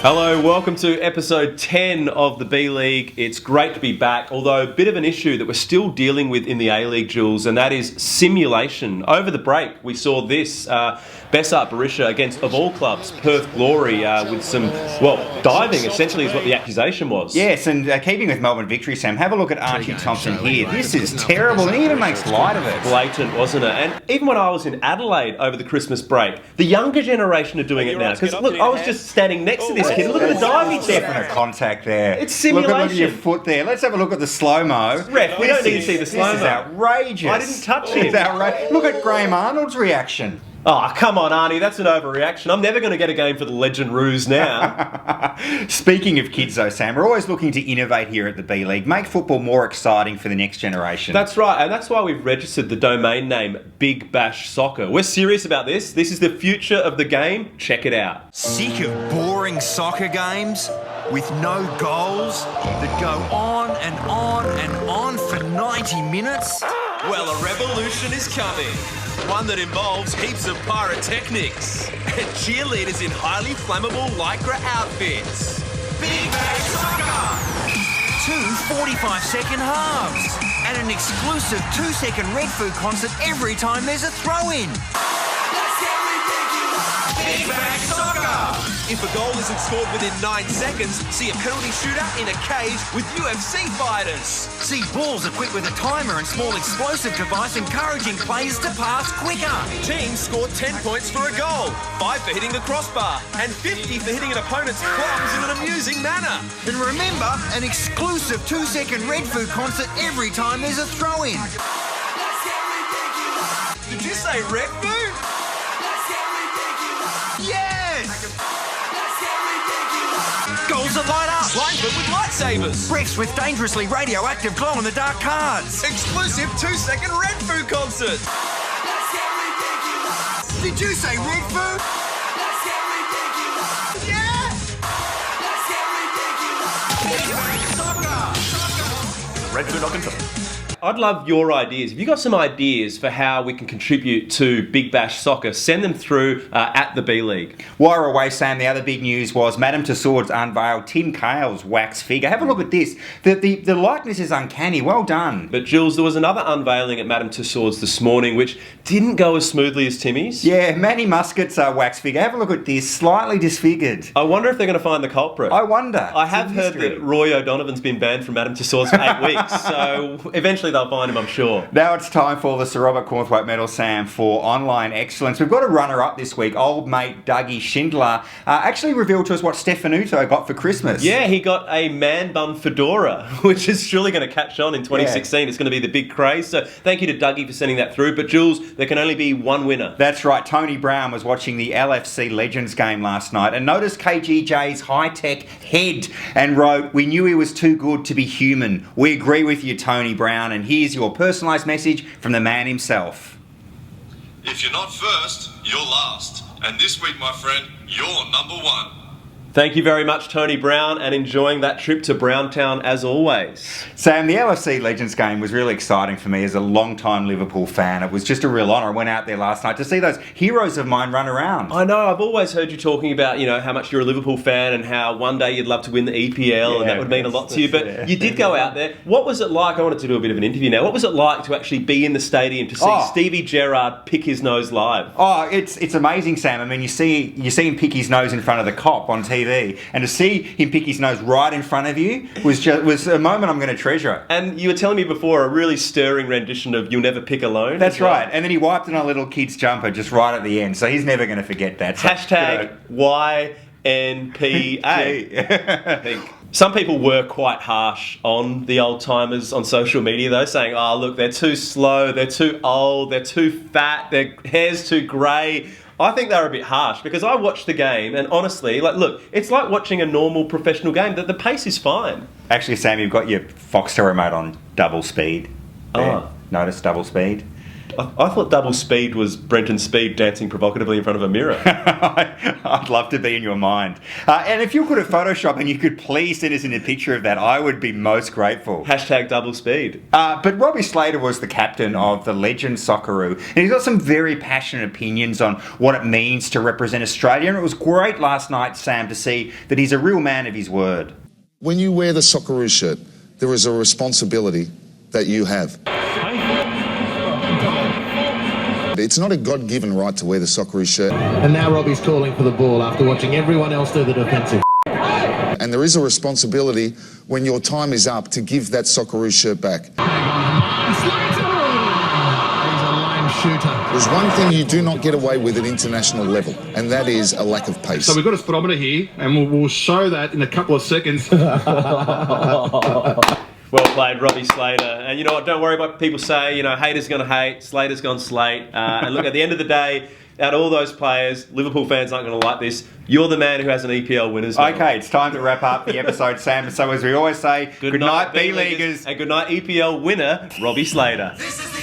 Hello, welcome to episode 10 of the B-League. It's great to be back, although a bit of an issue that we're still dealing with in the A-League, Jules, and that is simulation. Over the break, we saw this, Bessart Barisha against, of all clubs, Perth Glory, with some, diving essentially is what the accusation was. Yes, and keeping with Melbourne victory, Sam, have a look at Archie Thompson here. This is terrible, and he even makes light of it. Blatant, wasn't it? And even when I was in Adelaide over the Christmas break, the younger generation are doing it now. Because look, I was just standing next to this kid. Look at the diving. Definite contact there. It's simulation. Look at your foot there. Let's have a look at the slow-mo. Ref, we don't need to see the slow-mo. This is outrageous. I didn't touch him. It's outrageous. Look at Graham Arnold's reaction. Oh, come on, Arnie, that's an overreaction. I'm never going to get a game for the Legend Roos now. Speaking of kids, though, Sam, we're always looking to innovate here at the B-League, make football more exciting for the next generation. That's right, and that's why we've registered the domain name Big Bash Soccer. We're serious about this. This is the future of the game. Check it out. Sick of boring soccer games with no goals that go on and on and on for 90 minutes? Well, a revolution is coming. One that involves heaps of pyrotechnics and cheerleaders in highly flammable lycra outfits. Big Bash Soccer! 2 45-second halves and an exclusive 2-second red food concert every time there's a throw-in. Let's get ridiculous! Big Bash Soccer! If a goal isn't scored within 9 seconds, see a penalty shootout in a cage with UFC fighters. See balls equipped with a timer and small explosive device encouraging players to pass quicker. Teams score 10 points for a goal, 5 for hitting the crossbar, and 50 for hitting an opponent's plums in an amusing manner. And remember, an exclusive 2-second red food concert every time there's a throw-in. Let's get ridiculous! Did you say red food? Let's get ridiculous! Yes! Goals that light up! Linesmen with lightsabers! Refs with dangerously radioactive glow-in-the-dark cards! Exclusive 2-second red food concert! Let's get ridiculous! Did you say red food? Let's get ridiculous! Yeah! Let's get ridiculous! Big Bang Soccer! Red food, I can tell. I'd love your ideas. If you've got some ideas for how we can contribute to Big Bash Soccer, send them through at the B-League. While we're away, Sam, the other big news was Madame Tussauds unveiled Tim Cahill's wax figure. Have a look at this. The likeness is uncanny. Well done. But, Jules, there was another unveiling at Madame Tussauds this morning which didn't go as smoothly as Timmy's. Yeah, Manny Muscat's wax figure. Have a look at this. Slightly disfigured. I wonder if they're going to find the culprit. I wonder. I have heard that Roy O'Donovan's been banned from Madame Tussauds for 8 weeks, so eventually they'll find him, I'm sure. Now it's time for the Sir Robert Cornthwaite Medal, Sam, for online excellence. We've got a runner-up this week. Old mate Dougie Schindler actually revealed to us what Stefanuto got for Christmas. Yeah, he got a man bun fedora, which is surely going to catch on in 2016. Yeah. It's going to be the big craze. So thank you to Dougie for sending that through. But Jules, there can only be one winner. That's right. Tony Brown was watching the LFC Legends game last night and noticed KGJ's high-tech head and wrote, "We knew he was too good to be human. We agree with you, Tony Brown, and here's your personalised message from the man himself." If you're not first, you're last. And this week, my friend, you're number one. Thank you very much, Tony Brown, and enjoying that trip to Browntown as always. Sam, the LFC Legends game was really exciting for me as a long-time Liverpool fan. It was just a real honour. I went out there last night to see those heroes of mine run around. I know, I've always heard you talking about, how much you're a Liverpool fan and how one day you'd love to win the EPL and that would mean a lot to you. But you did go out there. What was it like? I wanted to do a bit of an interview now. What was it like to actually be in the stadium to see Stevie Gerrard pick his nose live? Oh, it's amazing, Sam. I mean, you see him pick his nose in front of the cop on TV, and to see him pick his nose right in front of you was a moment I'm going to treasure. And you were telling me before a really stirring rendition of "You'll Never Pick Alone." That's right. And then he wiped it on a little kid's jumper just right at the end, so he's never going to forget that. So, Hashtag YNPA. I think. Some people were quite harsh on the old timers on social media though, saying, "Oh, look, they're too slow, they're too old, they're too fat, their hair's too grey." I think they were a bit harsh because I watched the game and honestly, look, it's like watching a normal professional game. The pace is fine. Actually, Sam, you've got your Foxtel remote on double speed. There. Oh. Notice double speed. I thought double speed was Brenton Speed dancing provocatively in front of a mirror. I'd love to be in your mind. And if you could have Photoshop and you could please send us in a picture of that, I would be most grateful. Hashtag double speed. But Robbie Slater was the captain of the Legend Socceroo, and he's got some very passionate opinions on what it means to represent Australia. And it was great last night, Sam, to see that he's a real man of his word. When you wear the Socceroo shirt, there is a responsibility that you have. It's not a God-given right to wear the Socceroo shirt. And now Robbie's calling for the ball after watching everyone else do the defensive. And there is a responsibility when your time is up to give that Socceroo shirt back. Slater! He's a lame shooter. There's one thing you do not get away with at international level, and that is a lack of pace. So we've got a speedometer here, and we'll show that in a couple of seconds. Well played, Robbie Slater. And you know what, don't worry about what people say. You know, haters going to hate, Slater's gone slate. And look, at the end of the day, out of all those players, Liverpool fans aren't going to like this. You're the man who has an EPL winners medal. Okay, it's time to wrap up the episode, Sam. So as we always say, good night, B-Leaguers. And good night, EPL winner, Robbie Slater. This is the